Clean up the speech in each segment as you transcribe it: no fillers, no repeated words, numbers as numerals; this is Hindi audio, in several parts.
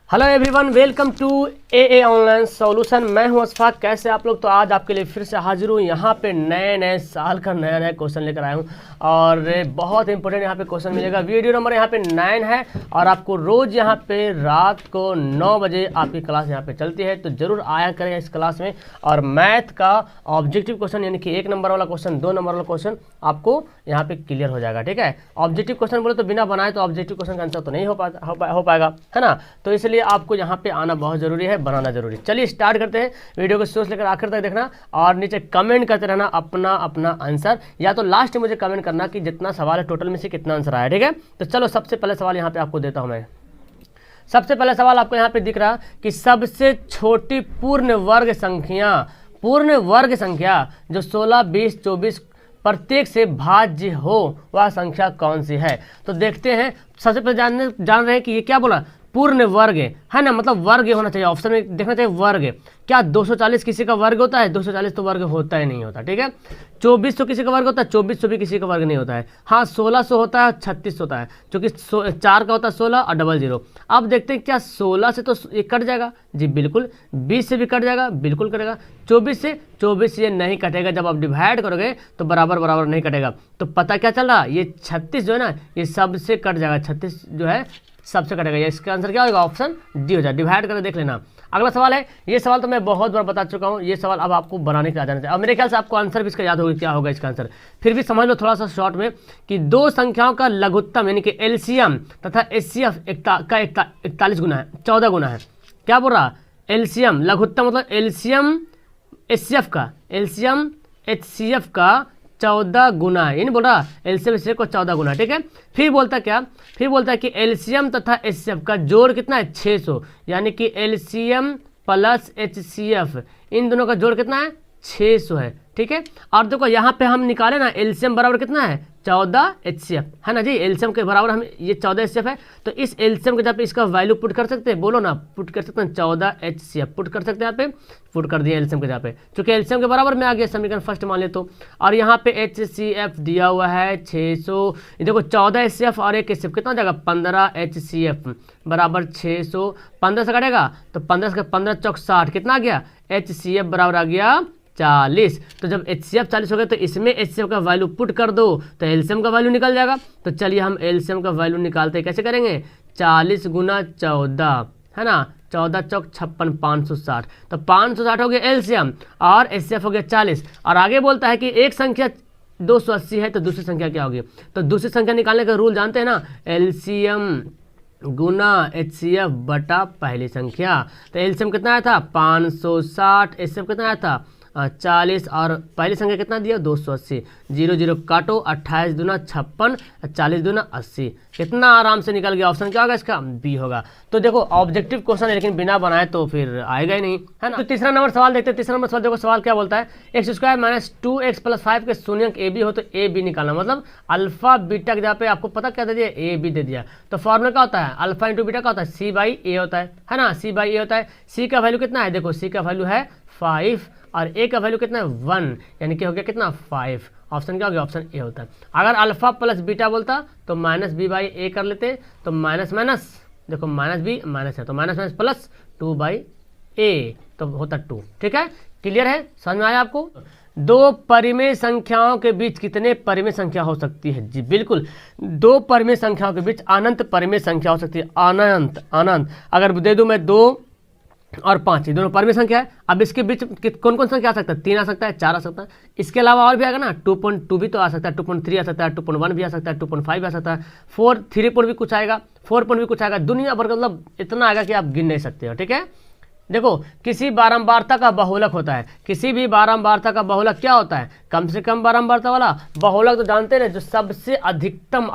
Hello everyone, welcome to a online solution. मैं हूं अशफाक। कैसे आप लोग? तो आज आपके लिए फिर से हाजिर हूं। यहाँ पे नए साल का नया क्वेश्चन लेकर आया हूं और बहुत इंपॉर्टेंट यहाँ पे क्वेश्चन मिलेगा। वीडियो नंबर यहाँ पे 9 है और आपको रोज़ यहाँ पे रात को 9 बजे आपकी क्लास यहाँ पे चलती है, तो ज़रूर आया करें इस क्लास में। और मैथ का ऑब्जेक्टिव क्वेश्चन यानी कि 1 नंबर वाला क्वेश्चन, 2 नंबर वाला क्वेश्चन आपको यहाँ पे क्लियर हो जाएगा। ठीक है, ऑब्जेक्टिव क्वेश्चन बोले तो बिना बनाए तो ऑब्जेक्टिव क्वेश्चन का आंसर तो नहीं हो पाएगा, है ना। तो इसलिए आपको यहाँ पे आना बहुत जरूरी है, बनाना जरूरी। चलिए स्टार्ट करते हैं। वीडियो को सोच लेकर आखिर तक देखना और नीचे कमेंट करते रहना अपना आंसर, या तो लास्ट में मुझे कमेंट करना कि जितना सवाल है टोटल में से कितना आंसर आया। ठीक है, तो चलो सबसे पहले सवाल यहाँ पे आपको देता हूँ मैं। सबसे पहला सवाल आपको यहाँ पे दिख रहा कि सबसे छोटी पूर्ण वर्ग संख्या जो 16, 20, 24 प्रत्येक से भाज्य हो वह संख्या कौन सी है। तो देखते हैं। सबसे पहले जान रहे हैं कि ये क्या बोला, पूर्ण वर्ग है ना, मतलब वर्ग होना चाहिए। ऑप्शन में देखना चाहिए वर्ग। क्या 240 किसी का वर्ग होता है? 240 तो वर्ग होता ही नहीं होता। ठीक है, 2400 किसी का वर्ग होता है? 2400 भी किसी का वर्ग नहीं होता है। हाँ, 1600 होता है, 36 होता है, क्योंकि 4 का होता है 16 और 00। अब देखते हैं क्या 16 से तो ये कट जाएगा जी, बिल्कुल। 20 से भी कट जाएगा, बिल्कुल कटेगा। 24 से ये नहीं कटेगा। जब आप डिवाइड करोगे तो बराबर नहीं कटेगा। तो पता क्या चल रहा, ये 36 जो है ना, ये सबसे कट जाएगा। 36 जो है सबसे कटेगा। ये इसका आंसर क्या होगा? ऑप्शन डी हो जाए। डिवाइड करके देख लेना। अगला सवाल है, ये सवाल तो मैं बहुत बार बता चुका हूँ। ये सवाल अब आपको बनाने के आ जाना चाहिए। अब मेरे ख्याल से आपको आंसर भी इसका याद होगा, क्या होगा इसका आंसर। फिर भी समझ लो थोड़ा सा शॉर्ट में कि दो संख्याओं का लघुत्तम यानी कि एलसीएम तथा एचसीएफ का 41 गुना है, 14 गुना है। क्या बोल रहा? एलसीएम लघुत्तम मतलब एलसीएम एचसीएफ का 14 गुना है। ये नहीं बोल रहा एलसीएम एचसीएफ को 14 गुना। ठीक है, फिर बोलता क्या, फिर बोलता है कि एलसीएम तथा एचसीएफ का जोड़ कितना है? 600, यानी कि एलसीएम प्लस एचसीएफ इन दोनों का जोड़ कितना है? 600 है। ठीक है, और देखो यहाँ पे हम निकाले ना, एलसीएम बराबर कितना है? 14 एचसीएफ, है ना जी। एलसीएम के बराबर हम ये 14 एचसीएफ है, तो इस एलसीएम के जगह पे इसका वैल्यू पुट कर सकते हैं। बोलो ना, पुट कर सकते हैं 14 एचसीएफ पुट कर सकते हैं। यहाँ पे पुट कर दिया एलसीएम के जगह पे, क्योंकि एलसीएम के बराबर में आ गया समीकरण फर्स्ट मान ले तो। और यहाँ पे एचसीएफ दिया हुआ है 600। ये देखो 14 एचसीएफ और एक एचसीएफ कितना हो जाएगा? 15 एचसीएफ बराबर 600। 15 से कटेगा तो 15 से 15 चौक 60 कितना आ गया? एचसीएफ बराबर आ गया 40। तो जब एचसीएफ 40 हो गया तो इसमें एचसीएफ का वैल्यू पुट कर दो तो एलसीएम का वैल्यू निकल जाएगा। तो चलिए हम एलसीएम का वैल्यू निकालते हैं। कैसे करेंगे? 40 गुना 14, है ना। 14 चौक 56, 560। तो 560 हो गया एलसीएम और एचसीएफ हो गया 40। और आगे बोलता है कि एक संख्या 280 है तो दूसरी संख्या क्या होगी। तो दूसरी संख्या निकालने का रूल जानते हैं ना, एलसीएम गुना एचसीएफ बटा पहली संख्या। तो एलसीएम कितना आया था? 560। एचसीएफ कितना आया था? 40। और पहली संख्या कितना दिया? 280। 0 काटो, 28 दूना 56, 40 दूना 80। कितना आराम से निकल गया। ऑप्शन क्या होगा इसका? बी होगा। तो देखो ऑब्जेक्टिव क्वेश्चन है, लेकिन बिना बनाए तो फिर आएगा ही नहीं, है ना। तो तीसरा नंबर सवाल देखते हैं। तीसरा नंबर सवाल देखो, सवाल क्या बोलता है, x² माइनस 2x प्लस 5 के शून्यक ए बी हो तो ए बी निकालना। मतलब अल्फा बीटा के जहाँ पे आपको पता क्या दे दिया? ए बी दे दिया। तो फॉर्मूला क्या होता है? अल्फा इंटू बीटा का होता है सी बाई ए होता है ना। सी बाई ए होता है। सी का वैल्यू कितना है? देखो सी का वैल्यू है 5 और ए का वैल्यू कितना है? 1, यानी कि हो गया कितना? 5। ऑप्शन क्या हो गया? ऑप्शन ए होता है। अगर अल्फा प्लस बीटा बोलता तो माइनस बी बाई ए कर लेते। तो माइनस माइनस देखो माइनस बी माइनस है तो माइनस माइनस प्लस 2 बाई ए तो होता 2। ठीक है, क्लियर है? समझ में आया आपको? दो परिमेय संख्याओं के बीच कितने परिमेय संख्या हो सकती है? जी बिल्कुल, दो परिमेय संख्याओं के बीच अनंत परिमेय संख्या हो सकती है। अनंत अगर दे दूं मैं 2 और 5, ये दोनों परिमेय संख्या है। अब इसके बीच कौन कौन संख्या आ सकता है? 3 आ सकता है, 4 आ सकता है। इसके अलावा और भी आएगा ना, 2.2 भी तो आ सकता है, 2.3 आ सकता है, 2.1 भी आ सकता है, 2.5 आ सकता है, 3 भी कुछ आएगा, 4 भी कुछ आएगा। दुनिया भर का मतलब इतना आएगा कि आप गिन नहीं सकते हो। ठीक है, देखो किसी बारंबारता का बहुलक होता है। किसी भी बारंबारता का बहुलक क्या होता है? कम से कम बारंबारता वाला बहुलक। तो जानते हैं ना, जो सबसे अधिकतम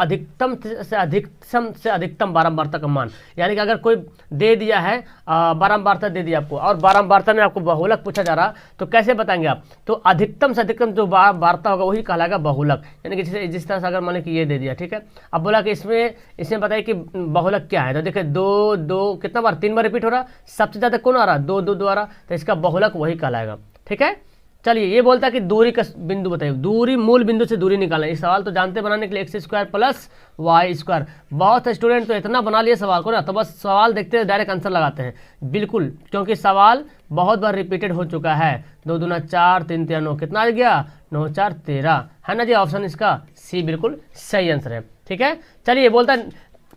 से अधिकतम बारंबारता का मान, यानी कि अगर कोई दे दिया है बारंबारता दे दिया आपको और बारंबारता में आपको बहुलक पूछा जा रहा, तो कैसे बताएंगे आप? तो अधिकतम से अधिकतम जो बारंबारता होगा वही कहलाएगा बहुलक। यानी कि जिस तरह से अगर मान कि ये दे दिया, ठीक है, अब बोला कि इसमें बताइए कि बहुलक क्या है। तो देखिए 2 कितना बार? 3 बार रिपीट हो रहा। सबसे ज़्यादा कौन आ रहा? 2 आ रहा, तो इसका बहुलक वही कहलाएगा। ठीक है, चलिए ये बोलता है कि दूरी का बिंदु बताइए, दूरी मूल बिंदु से दूरी निकालना। ये सवाल तो जानते बनाने के लिए x square plus y square. बहुत से स्टूडेंट तो इतना बना लिए सवाल को ना, तो बस सवाल देखते हैं डायरेक्ट आंसर लगाते हैं। बिल्कुल, क्योंकि सवाल बहुत बार रिपीटेड हो चुका है। 2 दूना 4, 3 3 9, कितना आ गया 9 4 13, है ना जी। ऑप्शन इसका सी बिल्कुल सही आंसर है। ठीक है, चलिए बोलता है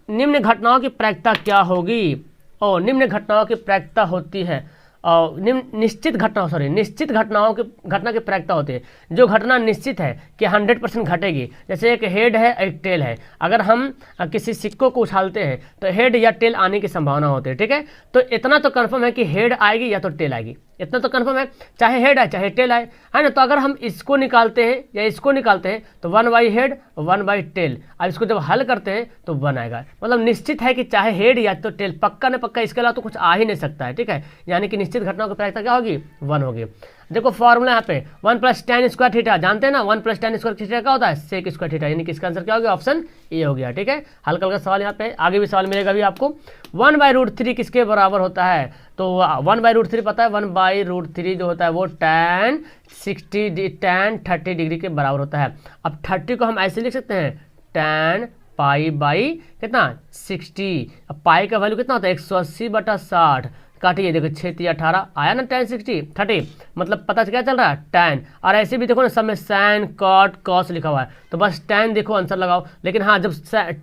निम्न घटनाओं की प्रायिकता क्या होगी। और निम्न घटनाओं की प्रायिकता होती है निश्चित घटनाओं की घटना की प्रायिकता होती है। जो घटना निश्चित है कि 100% घटेगी, जैसे एक हेड है एक टेल है, अगर हम किसी सिक्कों को उछालते हैं तो हेड या टेल आने की संभावना होती है। ठीक है, तो इतना तो कंफर्म है कि हेड आएगी या तो टेल आएगी, इतना तो कंफर्म है, चाहे हेड आए चाहे टेल आए, है ना। तो अगर हम इसको निकालते हैं या इसको निकालते हैं तो 1 बाई हेड 1 बाई टेल, अब इसको जब हल करते हैं तो 1 आएगा। मतलब निश्चित है कि चाहे हेड या तो टेल, पक्का न पक्का, इसके अलावा तो कुछ आ ही नहीं सकता है। ठीक है, यानी कि निश्चित घटनाओं की प्रायिकता क्या होगी 1 होगी। देखो फॉर्मूला यहाँ पे 1 + tan स्क्वायर थीटा, जानते हैं ना 1 + tan स्क्वायर थीटा क्या होता है sec स्क्वायर थीटा, यानी कि इसका आंसर क्या हो गया ऑप्शन ए हो गया। ठीक है, हल्का हल्का सवाल यहाँ पे, आगे भी सवाल मिलेगा भी आपको। 1/√3 किसके बराबर होता है, तो 1/√3 पता है, 1/√3 जो होता है वो tan 30 डिग्री के बराबर होता है। अब 30 को हम ऐसे लिख सकते हैं tan पाई बाई कितना 60। अब पाई का वैल्यू कितना होता है 180/60, काटिए देखो 6 3 18 आया ना tan 30, मतलब पता क्या चल रहा है tan। और ऐसे भी देखो ना सब में sin cot cos लिखा हुआ है, तो बस tan देखो आंसर लगाओ। लेकिन हाँ जब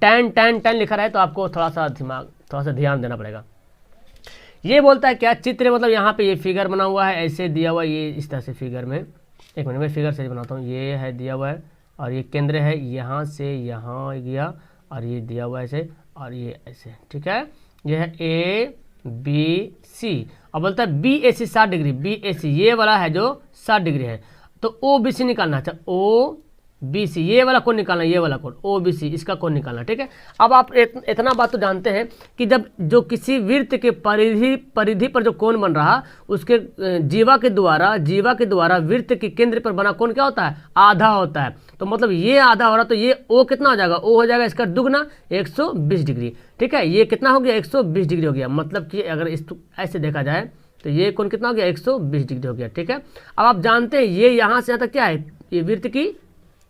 tan लिखा रहे तो आपको थोड़ा सा ध्यान देना पड़ेगा। ये बोलता है क्या चित्र, मतलब यहाँ पे ये फिगर बना हुआ है, ऐसे दिया हुआ है, ये इस तरह से फिगर में, एक मिनट में फिगर से बनाता हूँ, ये है दिया हुआ है और ये केंद्र है, यहाँ से यहाँ गया और ये दिया हुआ है ऐसे और ये ऐसे। ठीक है, ये है ए बी सी। अब बोलता है बी ए सी 60 डिग्री, बी ए सी ये वाला है जो 60 डिग्री है, तो ओ बी सी निकालना है। ओ बी सी ये वाला कोण निकालना, ये वाला कोण ओ बी सी, इसका कोण निकालना। ठीक है, अब आप इतना बात तो जानते हैं कि जब जो किसी वृत्त के परिधि पर जो कोण बन रहा, उसके जीवा के द्वारा वृत्त के केंद्र पर बना कोण क्या होता है आधा होता है। तो मतलब ये आधा हो रहा, तो ये ओ कितना हो जाएगा, ओ हो जाएगा इसका दुगना 120 डिग्री। ठीक है, ये कितना हो गया 120 डिग्री हो गया, मतलब कि अगर इस ऐसे देखा जाए तो ये कोण कितना हो गया 120 डिग्री हो गया। ठीक है, अब आप जानते हैं ये यहाँ से यहाँ तक क्या है, ये वृत्त की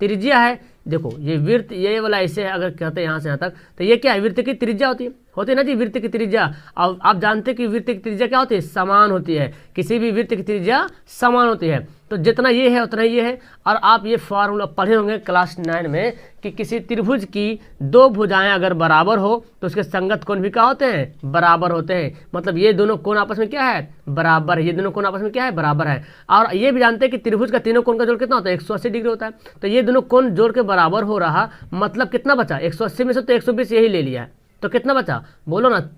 त्रिज्या है। देखो ये वृत्त ये वाला ऐसे है, अगर कहते हैं यहाँ से यहाँ तक, तो ये क्या है वृत्त की त्रिज्या होती है ना जी, वृत्त की त्रिज्या। अब आप जानते हैं कि वृत्त की त्रिज्या क्या होती है समान होती है, किसी भी वृत्त की त्रिज्या समान होती है। तो जितना ये है उतना ये है। और आप ये फार्मूला पढ़े होंगे क्लास 9 में कि किसी त्रिभुज की 2 भुजाएं अगर बराबर हो तो उसके संगत कोण भी क्या होते हैं बराबर होते हैं। मतलब ये दोनों कोण आपस में क्या है बराबर है, ये दोनों कोण आपस में क्या है बराबर है। और ये भी जानते हैं कि त्रिभुज का तीनों कोण का जोड़ कितना होता है 180 डिग्री होता है। तो ये दोनों कोण जोड़ के बराबर हो रहा, मतलब कितना बचा 180 में से तो 120 यही ले लिया है, तो कितना बचा बोलो ना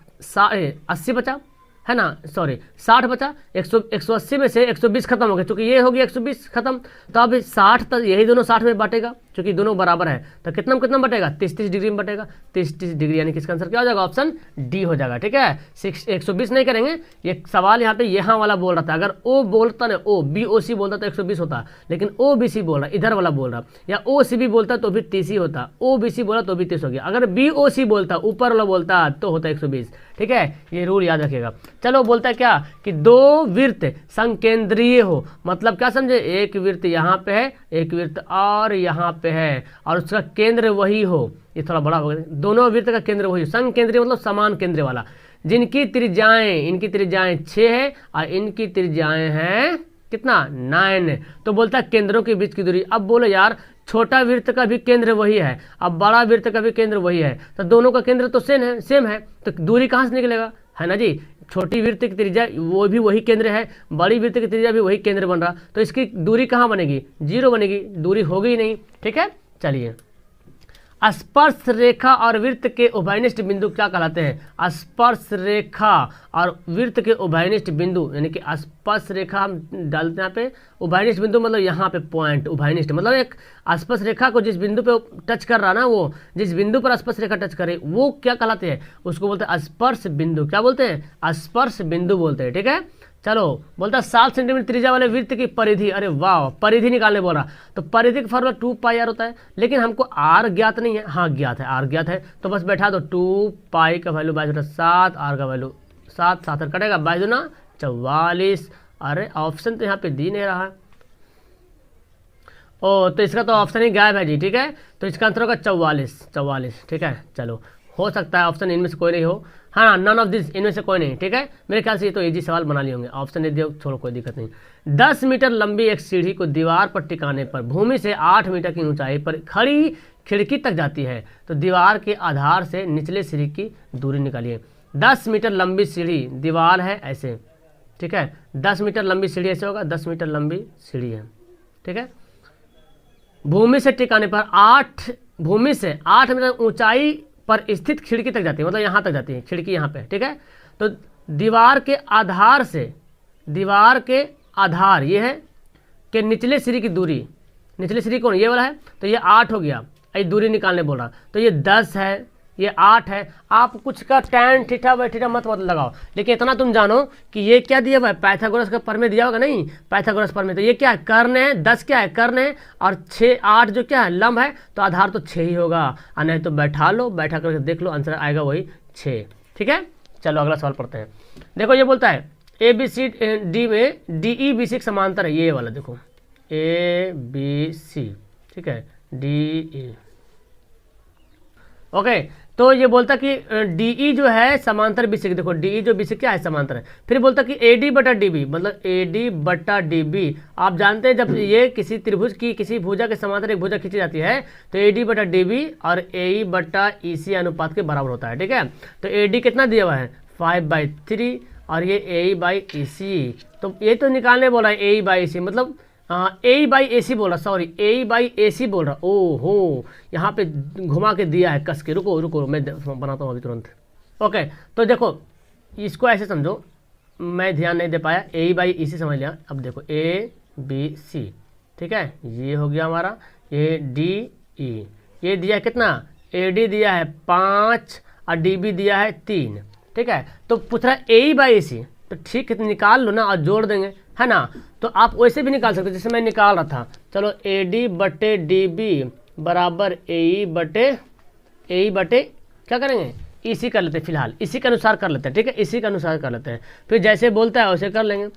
80 बचा, है ना, सॉरी 60 बचा। 180 में से 120 खत्म हो गया, क्योंकि ये हो गया 120 खत्म, तो अब 60 तक यही दोनों 60 में बांटेगा, क्योंकि दोनों बराबर है। तो कितना बटेगा 30 डिग्री में बटेगा, 30 डिग्री, यानी कि इसका आंसर क्या हो जाएगा ऑप्शन डी हो जाएगा। ठीक है, 120 नहीं करेंगे, ये सवाल यहाँ पे यहाँ वाला बोल रहा था। अगर ओ बोलता ना, ओ बी ओ सी बोलता तो 120 होता, लेकिन ओ बी सी बोल रहा इधर वाला बोल रहा, या ओ सी बी बोलता तो भी 30 ही होता, ओ बी सी बोला तो भी 30 हो गया। अगर बी ओ सी बोलता ऊपर वाला बोलता तो होता 120। ठीक है, ये रूल याद रखिएगा। चलो बोलता है क्या कि 2 वृत्त संकेंद्रीय हो, मतलब क्या समझे, एक वृत्त यहाँ पे है एक वृत्त और यहाँ पे है और उसका केंद्र वही हो, ये थोड़ा बड़ा हो गया, दोनों वृत्त का केंद्र वही हो, संकेंद्रीय मतलब समान केंद्र वाला, जिनकी त्रिज्याएं 6 है और इनकी त्रिज्याएं हैं कितना 9। तो बोलता है केंद्रों के बीच की दूरी। अब बोलो यार छोटा वृत्त का भी केंद्र वही है, अब बड़ा वृत्त का भी केंद्र वही है, तो दोनों का केंद्र तो सेम है, तो दूरी कहाँ से निकलेगा, है ना जी। छोटी वृत्त की त्रिज्या वो भी वही केंद्र है, बड़ी वृत्त की त्रिज्या भी वही केंद्र बन रहा, तो इसकी दूरी कहाँ बनेगी 0 बनेगी, दूरी होगी ही नहीं। ठीक है, चलिए स्पर्श रेखा और वृत्त के उभयनिष्ठ बिंदु क्या कहलाते हैं। स्पर्श रेखा और वृत्त के उभयनिष्ठ बिंदु, यानी कि स्पर्श रेखा हम डालते हैं यहाँ पे, उभयनिष्ठ बिंदु मतलब यहाँ पे पॉइंट, उभयनिष्ठ मतलब एक स्पर्श रेखा को जिस बिंदु पे टच कर रहा ना, वो जिस बिंदु पर स्पर्श रेखा टच करे वो क्या कहलाते हैं, उसको बोलते हैं स्पर्श बिंदु। क्या बोलते हैं स्पर्श बिंदु बोलते हैं। ठीक है, चलो बोलता है 7 सेंटीमीटर त्रिज्या वाले वृत्त की परिधि, अरे वाह परिधि निकालने बोल रहा, तो परिधि का फॉर्मूला 2πr होता है, लेकिन हमको आर ज्ञात नहीं है। हाँ ज्ञात है, आर ज्ञात है, तो बस बैठा दो 2π का वैल्यू 22/7, आर का वैल्यू 7 7 कटेगा 22 दूना 44। अरे ऑप्शन तो यहाँ पे दी नहीं रहा है, ओ तो इसका तो ऑप्शन ही गायब है जी, ठीक है। तो इसका आंसर होगा 44, ठीक है। चलो हो सकता है ऑप्शन इनमें से कोई नहीं हो, हाँ नन ऑफ दिस, इनमें से कोई नहीं, ठीक है। मेरे ख्याल से ये तो इजी सवाल बना लिए होंगे, ऑप्शन दे दिया, छोड़ो कोई दिक्कत नहीं। 10 मीटर लंबी एक सीढ़ी को दीवार पर टिकाने पर भूमि से 8 मीटर की ऊंचाई पर खड़ी खिड़की तक जाती है, तो दीवार के आधार से निचले सीढ़ी की दूरी निकालिए। 10 मीटर लंबी सीढ़ी, दीवार है ऐसे, ठीक है, 10 मीटर लंबी सीढ़ी ऐसे होगा, 10 मीटर लंबी सीढ़ी है, ठीक है। भूमि से टिकाने पर भूमि से 8 मीटर ऊंचाई पर स्थित खिड़की तक जाती है, मतलब यहाँ तक जाती है खिड़की, यहाँ पे, ठीक है। तो दीवार के आधार ये है कि निचले सिरे की दूरी, निचले सिरे कौन, ये वाला है, तो ये 8 हो गया, ये दूरी निकालने बोल रहा, तो ये 10 है, ये 8 है। आप कुछ का tan थीटा बाई थीटा मत लगाओ, लेकिन इतना तुम जानो कि ये क्या दिया हुआ है, पाइथागोरस का प्रमेय दिया होगा, नहीं पाइथागोरस प्रमेय, तो ये क्या है, कर्ण है, 10 क्या है कर्ण है, और 8 जो क्या है लंब है, तो आधार तो 6 ही होगा, और नहीं तो बैठा लो, बैठा करके देख लो, आंसर आएगा वही 6, ठीक है। चलो अगला सवाल पढ़ते हैं। देखो ये बोलता है ABCD में DEBC समांतर है, ये वाला देखो ABC, ठीक है, DE, ओके। तो ये बोलता कि DE जो है समांतर BC, देखो DE जो BC क्या है समांतर है। फिर बोलता कि AD बटा DB, मतलब AD बटा DB, आप जानते हैं जब ये किसी त्रिभुज की किसी भुजा के समांतर एक भुजा खींची जाती है तो AD बटा DB और AE बटा EC अनुपात के बराबर होता है, ठीक है। तो AD कितना दिया हुआ है 5/3 और ये AE बाई EC, तो ये तो निकालने बोला है AE बाई EC, मतलब AE बाई AC बोल रहा, सॉरी AE बाई AC बोल रहा, ओहो यहाँ पे घुमा के दिया है कस के, रुको मैं बनाता हूँ अभी तुरंत। ओके तो देखो इसको ऐसे समझो, मैं ध्यान नहीं दे पाया, AE बाई EC समझ लिया। अब देखो ABC, ठीक है, ये हो गया हमारा, ये DE, ये दिया कितना, AD दिया है 5 और DB दिया है 3, ठीक है। तो पूछ रहा है AE बाई AC, तो ठीक है निकाल लो ना और जोड़ देंगे, है ना। तो आप वैसे भी निकाल सकते हो जैसे मैं निकाल रहा था। चलो AD बटे DB बराबर AE बटे क्या करेंगे EC कर लेते हैं, फिलहाल इसी के अनुसार कर लेते हैं, ठीक है, इसी के अनुसार कर लेते हैं। फिर जैसे बोलता है वैसे कर लेंगे,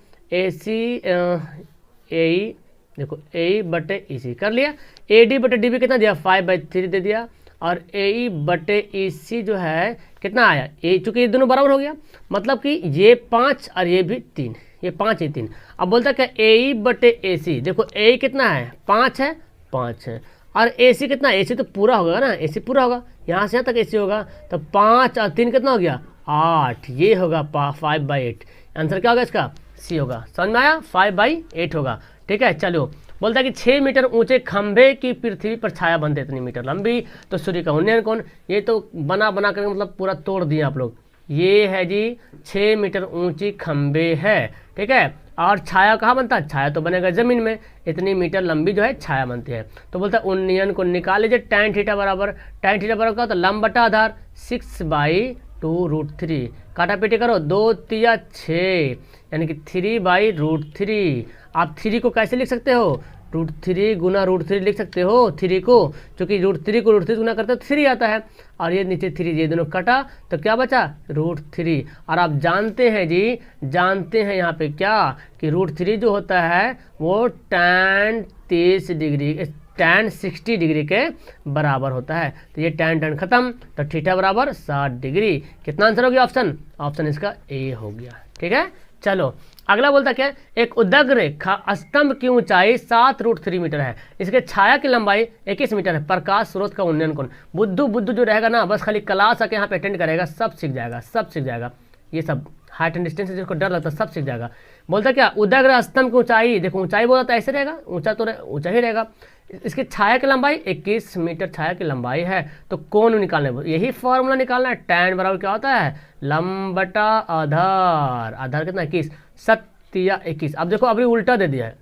AE देखो AE बटे EC कर लिया, AD बटे DB कितना दिया 5/3 दे दिया, और AE बटे EC जो है कितना आया, चूंकि ये दोनों बराबर हो गया, मतलब कि ये 5 और ये भी 3, ये 5 ये 3। अब बोलता क्या AE बटे AC, देखो AE कितना है 5 है, 5 है, और AC कितना, AC तो पूरा होगा ना, AC पूरा होगा, यहाँ से यहाँ तक AC होगा, तो 5 और 3 कितना हो गया 8, ये होगा 5/8, आंसर क्या होगा इसका C होगा। समझ में आया, 5/8 होगा, ठीक है। चलो बोलता है कि 6 मीटर ऊंचे खंभे की पृथ्वी पर छाया बनते इतनी मीटर लंबी, तो सूर्य का उन्नयन कोण, ये तो बना कर मतलब पूरा तोड़ दिए आप लोग। ये है जी 6 मीटर ऊंची खंभे है, ठीक है, और छाया कहाँ बनता है, छाया तो बनेगा जमीन में, इतनी मीटर लंबी जो है छाया बनती है। तो बोलता है उन्नयन को निकाल लीजिए, tan थीटा बराबर क्या होता है लंब बटा आधार 6/2√3, काटा पीटी करो 2 तिया 6, यानी कि 3/√3। आप 3 को कैसे लिख सकते हो, √3 गुना √3 लिख सकते हो 3 को, क्योंकि √3 को √3 गुना करते हो 3 आता है, और ये नीचे 3, ये दोनों कटा तो क्या बचा √3। और आप जानते हैं जी, जानते हैं यहाँ पे क्या कि √3 जो होता है वो tan 60 डिग्री के बराबर होता है। तो ये tan खत्म, तो थीटा बराबर 60 डिग्री। कितना आंसर हो गया ऑप्शन इसका A हो गया, ठीक है। चलो अगला बोलता क्या, एक उदग्र रेखा स्तंभ की ऊंचाई 7√3 मीटर है, इसके छाया की लंबाई 21 मीटर है, प्रकाश स्रोत का उन्नयन कोण। बुद्धू जो रहेगा ना, बस खाली क्लास आके यहाँ पे अटेंड करेगा, सब सीख जाएगा, ये सब हाइट एंड डिस्टेंस जिसको डर लगता है सब सीख जाएगा। बोलता क्या, उदग्र स्तंभ की ऊंचाई, देखो ऊंचाई बोला तो ऐसे रहेगा, ऊंचा ही रहेगा, इसकी छाया की लंबाई 21 मीटर छाया की लंबाई है, तो कोण निकालना है, यही फॉर्मूला निकालना है। tan बराबर क्या होता है लंब बटा आधार कितना 21, 7 अब देखो अभी उल्टा दे दिया है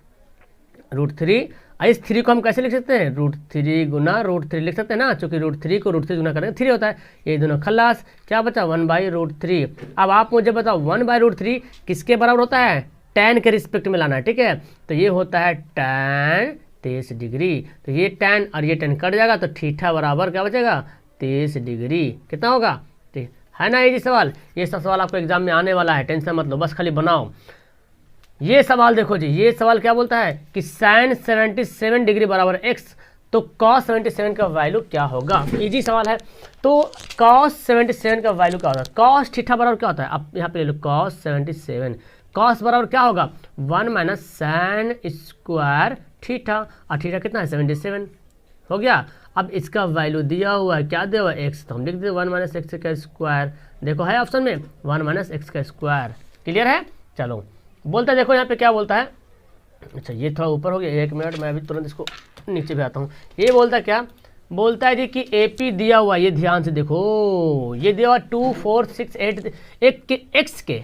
√3, इस 3 को हम कैसे लिख सकते हैं, √3 गुना √3 लिख सकते हैं ना, चूंकि √3 को √3 गुना करेंगे 3 होता है, ये दोनों खल्लास, क्या बचा 1/√3। अब आप मुझे बताओ 1/√3 किसके बराबर होता है, tan के रिस्पेक्ट में लाना है, ठीक है। तो ये होता है tan 23 डिग्री, तो ये tan और ये tan कट जाएगा, तो थीटा बराबर क्या बचेगा 23 डिग्री, कितना होगा, है ना। ये सवाल, ये सब सवाल आपको एग्जाम में आने वाला है, टेंशन मत लो, बस खाली बनाओ। ये सवाल देखो जी, ये सवाल क्या बोलता है कि साइन 77 डिग्री बराबर एक्स, तो कॉस 77 का वैल्यू क्या होगा। इजी सवाल है। तो कॉस 77 का वैल्यू क्या होता है, कॉस थीटा बराबर क्या होता है, अब यहाँ पे ले लो कॉस 77, कॉस बराबर क्या होगा 1 माइनस साइन स्क्वायर थीटा, और थीटा कितना है 77 हो गया। अब इसका वैल्यू दिया हुआ है, क्या दिया हुआ है एक्स, तो हम लिख देते 1 माइनस एक्स का स्क्वायर, देखो है ऑप्शन में 1 माइनस एक्स का स्क्वायर। क्लियर है। चलो बोलते हैं, देखो यहाँ पे क्या बोलता है, अच्छा ये थोड़ा ऊपर हो गया, 1 मिनट मैं अभी तुरंत इसको नीचे भी आता हूँ। ये बोलता है क्या, बोलता है जी कि AP दिया हुआ, ये ध्यान से देखो, ये दिया हुआ 2 4 6 8, एक्स के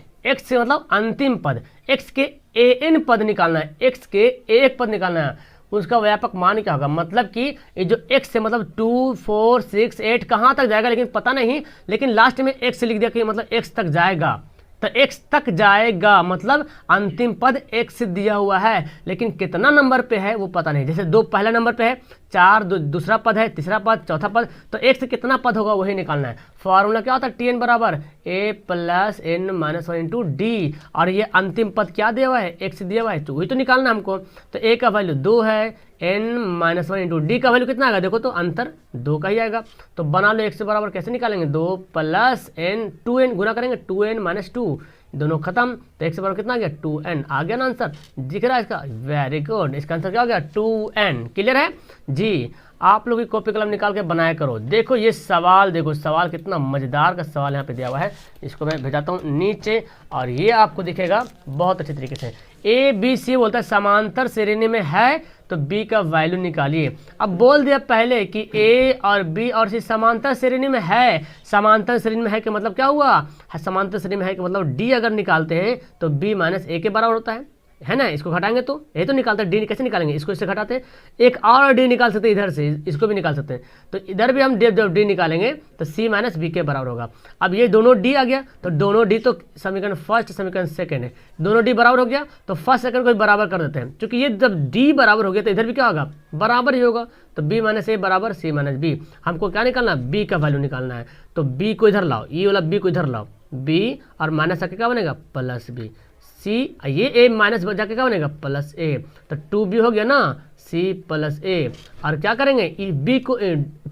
मतलब अंतिम पद, एक्स के AN पद निकालना है, एक्स के एक पद निकालना है, उसका व्यापक मान क्या होगा, मतलब कि ये जो x है मतलब 2 4 6 8 कहाँ तक जाएगा लेकिन पता नहीं, लेकिन लास्ट में x लिख दिया कि मतलब x तक जाएगा, तो x तक जाएगा मतलब अंतिम पद x दिया हुआ है, लेकिन कितना नंबर पे है वो पता नहीं। जैसे 2 पहला नंबर पे है, 4 दूसरा पद है, तीसरा पद, चौथा पद, तो x कितना पद होगा वही निकालना है। फॉर्मूला क्या होता है, Tn बराबर a plus n minus 1 into D, और ये अंतिम पद क्या दिया हुआ है x दिया हुआ है, तो वही तो निकालना है हमको। तो a का वैल्यू 2 है, n माइनस 1 इंटू डी का वैल्यू कितना आएगा, देखो तो अंतर 2 का ही आएगा। तो बना लो x से बराबर कैसे निकालेंगे, 2 प्लस n 2n गुना करेंगे 2n माइनस 2, दोनों खत्म, तो x बराबर कितना आ गया 2n, आ गया ना आंसर, दिख रहा है इसका, वेरी गुड, इसका आंसर क्या हो गया 2n। क्लियर है जी। आप लोग भी कॉपी कलम निकाल के बनाया करो। देखो ये सवाल, देखो सवाल कितना मज़ेदार का सवाल यहाँ पे दिया हुआ है, इसको मैं भेजाता हूँ नीचे और ये आपको दिखेगा बहुत अच्छे तरीके से। ABC बोलता है समांतर श्रेणी में है तो B का वैल्यू निकालिए। अब बोल दिया पहले कि A और B और C समांतर श्रेणी में है, समांतर श्रेणी में है कि मतलब क्या हुआ, समांतर श्रेणी में है कि मतलब D अगर निकालते हैं तो B माइनस A के बराबर होता है ना, इसको घटाएंगे तो ये तो निकालते हैं, डी कैसे निकालेंगे, इसको इससे घटाते हैं, एक और डी निकाल सकते हैं इधर से, इसको भी निकाल सकते हैं, तो इधर भी हम जब डी निकालेंगे तो सी माइनस बी के बराबर होगा। अब ये दोनों डी आ गया, तो दोनों डी तो समीकरण फर्स्ट समीकरण सेकंड है, दोनों डी बराबर हो गया तो फर्स्ट सेकंड को बराबर कर देते हैं, क्योंकि ये जब डी बराबर हो गया तो इधर भी क्या होगा बराबर ही होगा, तो बी माइनस ए बराबर सी माइनस बी। हमको क्या निकालना है, बी का वैल्यू निकालना है, तो बी को इधर लाओ, ये वाला बी को इधर लाओ, बी और माइनस आके क्या बनेगा प्लस बी, सी ये ए माइनस जाके क्या बनेगा प्लस ए, तो 2b हो गया ना, सी प्लस ए, और क्या करेंगे बी को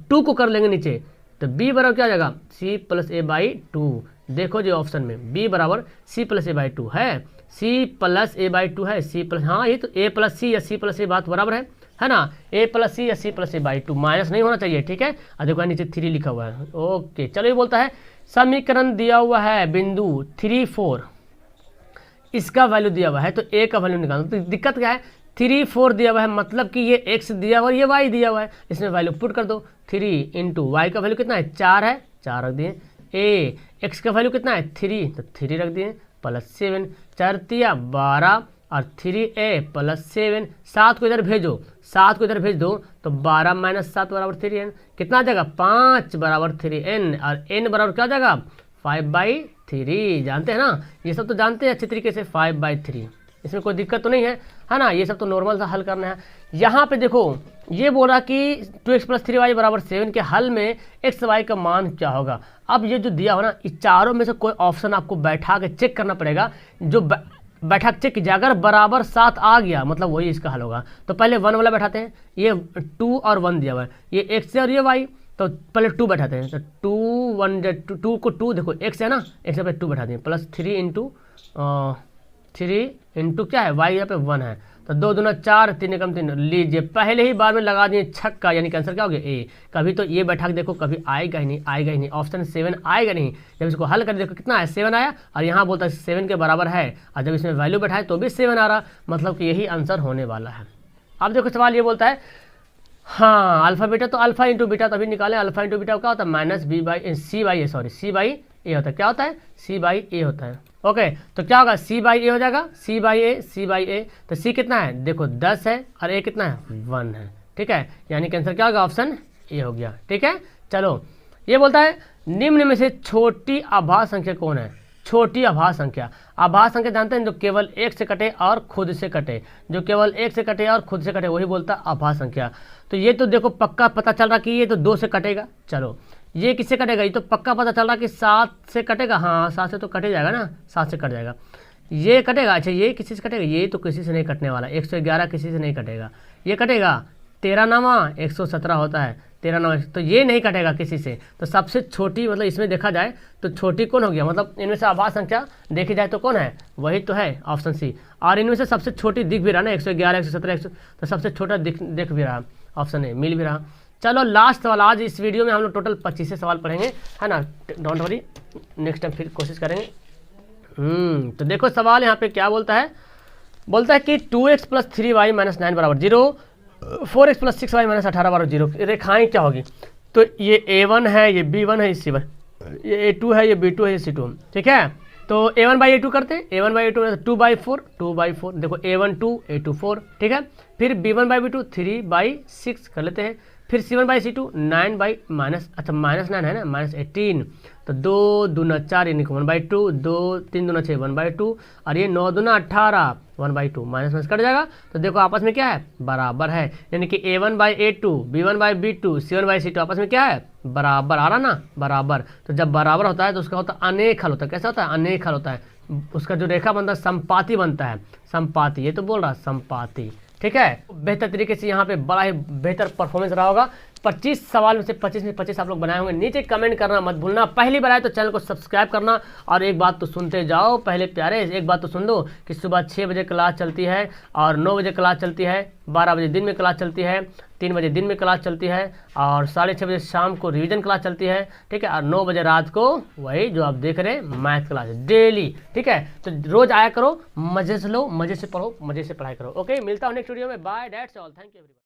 2 को कर लेंगे नीचे, तो b बराबर क्या आ जाएगा सी प्लस ए बाई 2। देखो जी ऑप्शन में b बराबर सी प्लस ए बाई 2 है, सी प्लस ए बाई 2 है, सी प्लस, हाँ ये तो a प्लस सी या सी प्लस ए बात बराबर है ना, a प्लस सी या C plus A by 2, minus नहीं होना चाहिए, ठीक है। और देखो नीचे 3 लिखा हुआ है, ओके। चलो ये बोलता है समीकरण दिया हुआ है बिंदु 3 4, इसका वैल्यू दिया हुआ है तो a का वैल्यू निकालना, तो दिक्कत क्या है 3 4 दिया हुआ है, मतलब कि ये x दिया हुआ है, ये y दिया हुआ है, इसमें वैल्यू पुट कर दो, 3 इंटू वाई का वैल्यू कितना है 4 है, 4 रख दिए, a x का वैल्यू कितना है 3, तो 3 रख दिए, प्लस 7, 4 तिया 12 और 3a प्लस 7, 7 को इधर भेजो, 7 को इधर भेज दो तो 12 माइनस 7 बराबर 3n, कितना आ जाएगा 5 बराबर 3n, और n बराबर क्या आ जाएगा 5/3, जानते हैं ना, ये सब तो जानते हैं अच्छे तरीके से, 5/3, इसमें कोई दिक्कत तो नहीं है ना, ये सब तो नॉर्मल सा हल करना है। यहाँ पे देखो ये बोला कि 2x + 3y बराबर 7 के हल में x y का मान क्या होगा। अब ये जो दिया हो ना, इस चारों में से कोई ऑप्शन आपको बैठा के चेक करना पड़ेगा, जो बैठा के चेक कीजिए, अगर बराबर 7 आ गया मतलब वही इसका हल होगा। तो पहले 1 वाला बैठाते हैं, ये 2 और 1 दिया हुआ है, ये x है और ये y, तो पहले 2 बैठाते हैं, तो 2 1 2 को 2 देखो x है ना, x पे 2 बैठा दें, प्लस 3 इंटू क्या है y यहाँ पे 1 है, तो 2 दूना 4, 3 एकम 3, लीजिए पहले ही बार में लगा दिए छक्का, यानी आंसर क्या हो गया ए। कभी तो ये बैठा के देखो, कभी आएगा ही नहीं, आएगा ही नहीं, ऑप्शन 7 आएगा नहीं। जब इसको हल कर देखो कितना है 7 आया, और यहाँ बोलता है 7 के बराबर है, और जब इसमें वैल्यू बैठाए तो भी 7 आ रहा, मतलब कि यही आंसर होने वाला है। अब देखो सवाल ये बोलता है, हाँ अल्फा बीटा, तो अल्फा इंटू बीटा तभी निकालें, अल्फा इंटू बीटा क्या होता है माइनस सी बाई ए होता है, क्या होता है सी बाई ए होता है, ओके। तो क्या होगा सी बाई ए हो जाएगा, सी बाई ए, तो सी कितना है देखो 10 है और ए कितना है 1 है, ठीक है, यानी कि आंसर क्या होगा ऑप्शन ए हो गया, ठीक है। चलो ये बोलता है निम्न में से छोटी अभाज्य संख्या कौन है, छोटी अभाज्य संख्या, अभाज्य संख्या जानते हैं जो केवल 1 से कटे और खुद से कटे, जो केवल 1 से कटे और खुद से कटे वही बोलता है अभाज्य संख्या। तो ये तो देखो पक्का पता चल रहा कि ये तो 2 से कटेगा, चलो ये किससे कटेगा, ये तो पक्का पता चल रहा कि 7 से कटेगा, हाँ 7 से तो कटे जाएगा ना, 7 से कट जाएगा। ये कटेगा, अच्छा ये किसी से कटेगा, ये तो किसी से नहीं कटने वाला, 111 किसी से नहीं कटेगा, ये कटेगा 13 नामा 117 होता है, 13 नामा, तो ये नहीं कटेगा किसी से। तो सबसे छोटी मतलब इसमें देखा जाए तो छोटी कौन हो गया, मतलब इनमें से आभाज्य संख्या देखी जाए तो कौन है, वही तो है ऑप्शन सी। और इनमें से सबसे छोटी दिख भी रहा ना 111 117 100, तो सबसे छोटा दिख भी रहा ऑप्शन ए, मिल भी रहा। चलो लास्ट सवाल, आज इस वीडियो में हम लोग टोटल 25 सवाल पढ़ेंगे, है ना, डोंट वरी, नेक्स्ट टाइम फिर कोशिश करेंगे। तो देखो सवाल यहाँ पे क्या बोलता है, बोलता है कि 2x + 3y - 9 = 0, 4x + 6y - 18 = 0, रेखाएं क्या होगी। तो ये A1 है, ये B1 है, ये C1, ये A2 है, ये B2 है, ये C2, ठीक है। तो A1/A2 करते हैं, A1/A2 2/4, 2/4, देखो A1 2 A2 4, ठीक है। फिर B1/B2 3/6 कर लेते हैं, फिर C1/C2 -9 है ना, -18, तो 2 दूना 4 यानी कि 1/2, 2 3 दूना 6 1/2, और ये 9 दूना 18 1/2, माइनस कट जाएगा। तो देखो आपस में क्या है, बराबर है, यानी कि A1/A2 B1/B2 C1/C2 आपस में क्या है, बराबर आ रहा ना, बराबर। तो जब बराबर होता है तो उसका होता है अनेक हल होता है, कैसा होता है, अनेक हल होता है, उसका जो रेखा बनता है संपाती बनता है, संपाती, ये तो बोल रहा संपाती, ठीक है। बेहतर तरीके से यहाँ पे बड़ा ही बेहतर परफॉर्मेंस रहा होगा। 25 सवाल में से 25 में 25 आप लोग बनाए होंगे। नीचे कमेंट करना मत भूलना, पहली बार आए तो चैनल को सब्सक्राइब करना। और एक बात तो सुनते जाओ पहले प्यारे, एक बात तो सुन लो कि सुबह 6 बजे क्लास चलती है और 9 बजे क्लास चलती है, 12 बजे दिन में क्लास चलती है, 3 बजे दिन में क्लास चलती है, और 6:30 बजे शाम को रिवीजन क्लास चलती है, ठीक है। और 9 बजे रात को वही जो आप देख रहे हैं मैथ क्लास डेली, ठीक है। तो रोज आया करो, मजे से लो, मजे से पढ़ो, मजे से पढ़ाई करो। ओके, मिलता हूँ नेक्स्ट वीडियो में, bye, that's all, thank you.